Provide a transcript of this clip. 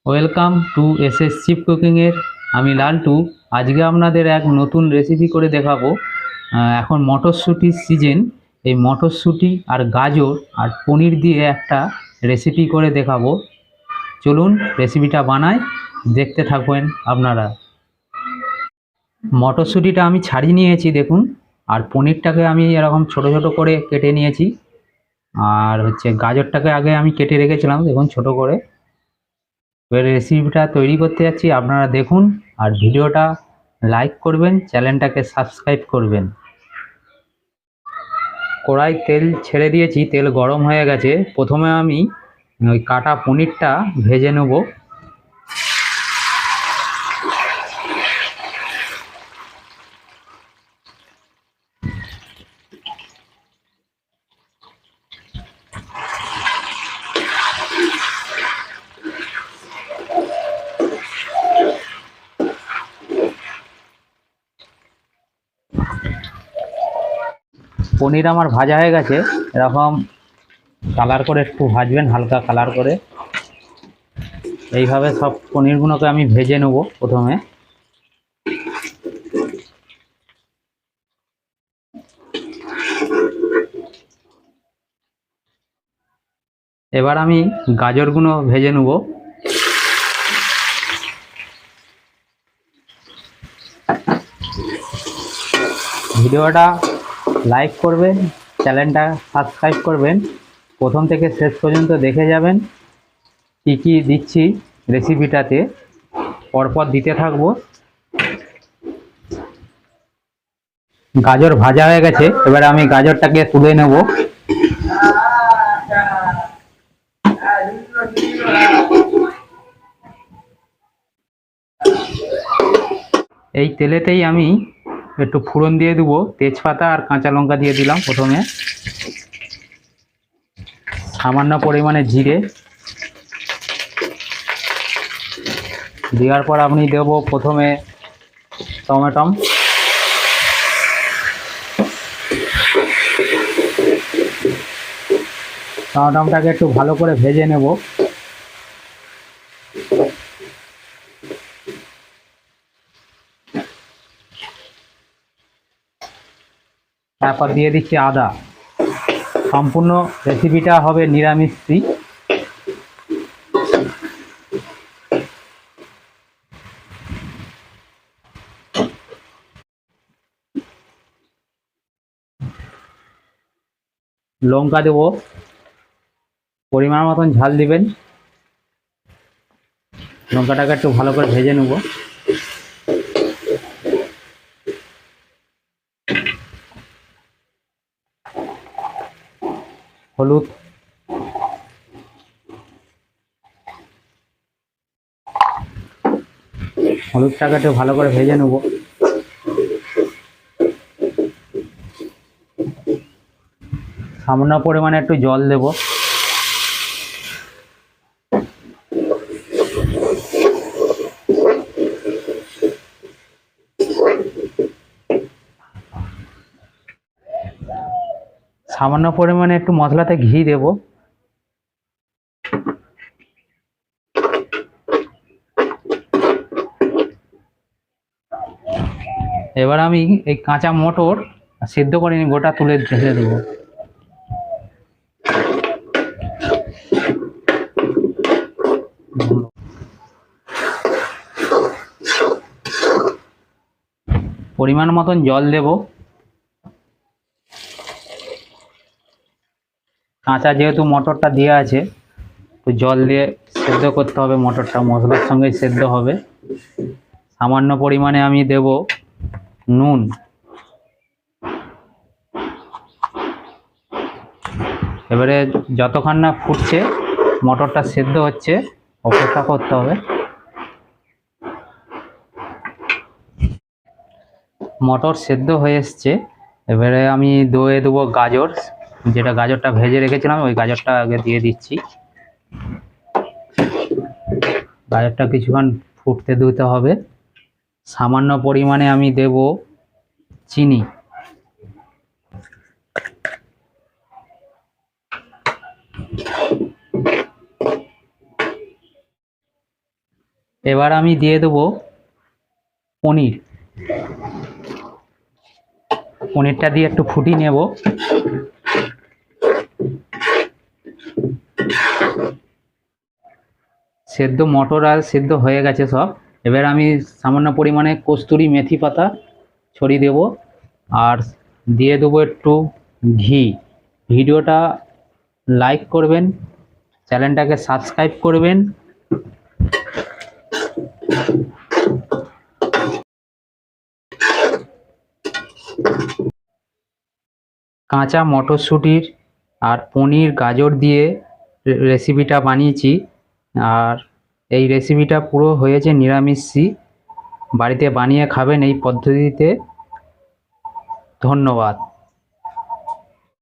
Welcome to SS cheap কুকিংয়ের। আমি লালটু। আজকে আপনাদের এক নতুন রেসিপি করে দেখাবো। এখন মটরশুঁটির সিজন। এই মটরশুঁটি আর গাজর আর পনির দিয়ে একটা রেসিপি করে দেখাবো। চলুন রেসিপিটা বানাই, দেখতে থাকবেন আপনারা। মটরশুঁটিটা আমি ছাড়িয়ে নিয়েছি দেখুন, আর পনিরটাকে আমি এরকম ছোট ছোট করে কেটে নিয়েছি। আর গাজরটাকে আগে আমি কেটে রেখেছিলাম দেখুন ছোট করে। এবার রেসিপিটা তৈরি করতে যাচ্ছি, আপনারা দেখুন আর ভিডিওটা লাইক করবেন, চ্যানেলটাকে সাবস্ক্রাইব করবেন। কড়াই তেল ছেড়ে দিয়েছি, তেল গরম হয়ে গেছে। প্রথমে আমি ওই কাটা পনিরটা ভেজে নেব। পনির আমার ভাজা হয়ে গেছে, এরকম কালার করে একটু ভাজবেন, হালকা কালার করে। এইভাবে সব পনিরগুলোকে আমি ভেজে নেব প্রথমে। এবার আমি গাজরগুলো ভেজে নেব। ভিডিওটা লাইক করবেন, চ্যানেলটা সাবস্ক্রাইব করবেন, প্রথম থেকে শেষ পর্যন্ত দেখে যাবেন। কী কী দিচ্ছি রেসিপিটাতে পরপর দিতে থাকবো। গাজর ভাজা হয়ে গেছে, এবারে আমি গাজরটাকে তুলে নেব। এই তেলেতেই আমি একটু ফোড়ন দিয়ে দেবো, তেজপাতা আর কাঁচা লঙ্কা দিয়ে দিলাম প্রথমে। সামান্য পরিমাণে জিরে দেওয়ার পর আমি দেবো প্রথমে টমেটো। টমেটোটাকে একটু ভালো করে ভেজে নেব। তারপর দিয়ে দিচ্ছি আদা। সম্পূর্ণ রেসিপিটা হবে নিরামিষ। লঙ্কা দেবো, পরিমাণ মতন ঝাল দিবেন। লঙ্কাটাকে একটু ভালো করে ভেজে নেব। হলুদ, হলুদটাকে একটু ভালো করে ভেজে নেব। সামান্য পরিমাণে একটু জল দেব। সামান্য পরিমাণে একটু মশলাতে ঘি দেব। এবার আমি এই কাঁচা মটর সিদ্ধ করে নিয়ে গোটা তুলে ঢেলে দেব। পরিমাণ মতন জল দেব। কাঁচা যেহেতু মটরটা দেওয়া আছে, তো জল দিয়ে সেদ্ধ করতে হবে। মটরটা মশলার সঙ্গেই সেদ্ধ হবে। সামান্য পরিমাণে আমি দেব নুন। এবারে যতক্ষণ না ফুটছে, মটরটা সেদ্ধ হচ্ছে, অপেক্ষা করতে হবে। মটর সেদ্ধ হয়ে এসছে, এবারে আমি দিয়ে দেবো গাজর। যেটা গাজরটা ভেজে রেখেছিলাম, ওই গাজরটা আগে দিয়ে দিচ্ছি। গাজরটা কিছুক্ষণ ফুটতে দিতে হবে। সামান্য পরিমাণে আমি দেব চিনি। এবার আমি দিয়ে দেবো পনির। পনিরটা দিয়ে একটু ফুটিয়ে নেব। সেদ্ধ মটর আর সেদ্ধ হয়ে গেছে সব। এবার আমি সামান্য পরিমাণে কস্তুরি মেথি পাতা ছড়িয়ে দেব, আর দিয়ে দেবো একটু ঘি। ভিডিওটা লাইক করবেন, চ্যানেলটাকে সাবস্ক্রাইব করবেন। কাঁচা মটরশুঁটির আর পনির গাজর দিয়ে রেসিপিটা বানিয়েছি, আর এই রেসিপিটা পুরো হয়েছে নিরামিষই। বাড়িতে বানিয়ে খাবেন এই পদ্ধতিতে। ধন্যবাদ।